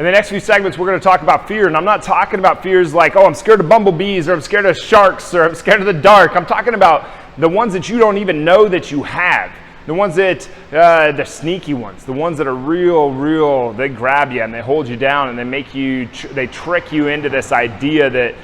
In the next few segments, we're going to talk about fear, and I'm not talking about fears like, oh, I'm scared of bumblebees, or I'm scared of sharks, or I'm scared of the dark. I'm talking about the ones that you don't even know that you have. The ones that, the sneaky ones, the ones that are real, they grab you and they hold you down and they make you, they trick you into this idea that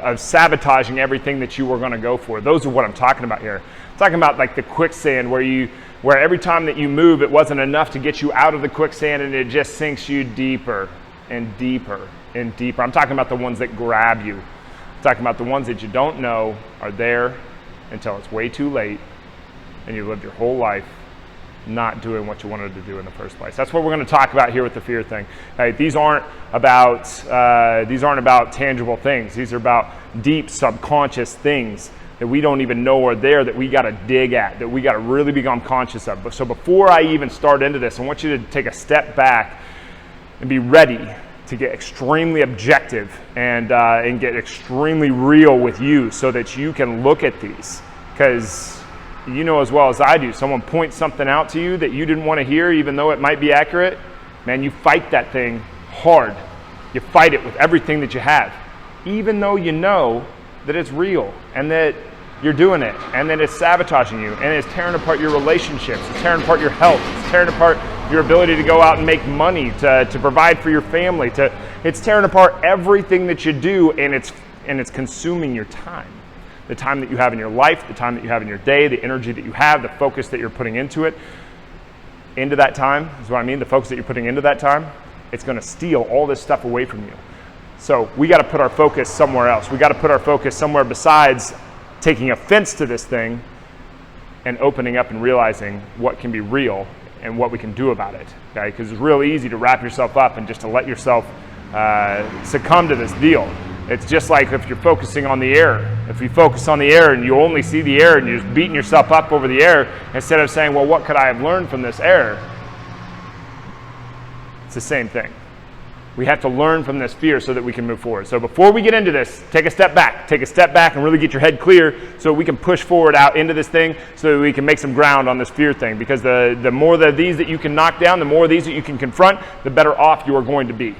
of sabotaging everything that you were going to go for. Those are what I'm talking about here. I'm talking about like the quicksand where every time that you move, it wasn't enough to get you out of the quicksand and it just sinks you deeper and deeper and deeper. I'm talking about the ones that grab you. I'm talking about the ones that you don't know are there until it's way too late and you lived your whole life not doing what you wanted to do in the first place. That's what we're going to talk about here with the fear thing. Right? These aren't about tangible things. These are about deep subconscious things that we don't even know are there, that we got to dig at, that we got to really become conscious of. So before I even start into this, I want you to take a step back and be ready to get extremely objective and get extremely real with you so that you can look at these. Because you know as well as I do, someone points something out to you that you didn't want to hear, even though it might be accurate, man, you fight that thing hard. You fight it with everything that you have, even though you know that it's real and that you're doing it and that it's sabotaging you and it's tearing apart your relationships, it's tearing apart your health, it's tearing apart your ability to go out and make money, to provide for your family, it's tearing apart everything that you do, and it's consuming your time. The time that you have in your life, the time that you have in your day, the energy that you have, the focus that you're putting into it, into that time, is what I mean, the focus that you're putting into that time, it's going to steal all this stuff away from you. So we got to put our focus somewhere else. We got to put our focus somewhere besides taking offense to this thing and opening up and realizing what can be real and what we can do about it, okay? Because it's real easy to wrap yourself up and just to let yourself succumb to this deal. It's just like if you're focusing on the air. If you focus on the air and you only see the air and you're just beating yourself up over the air instead of saying, well, what could I have learned from this air? It's the same thing. We have to learn from this fear so that we can move forward. So before we get into this, take a step back and really get your head clear so we can push forward out into this thing so that we can make some ground on this fear thing. Because the more of these that you can knock down, the more of these that you can confront, the better off you are going to be.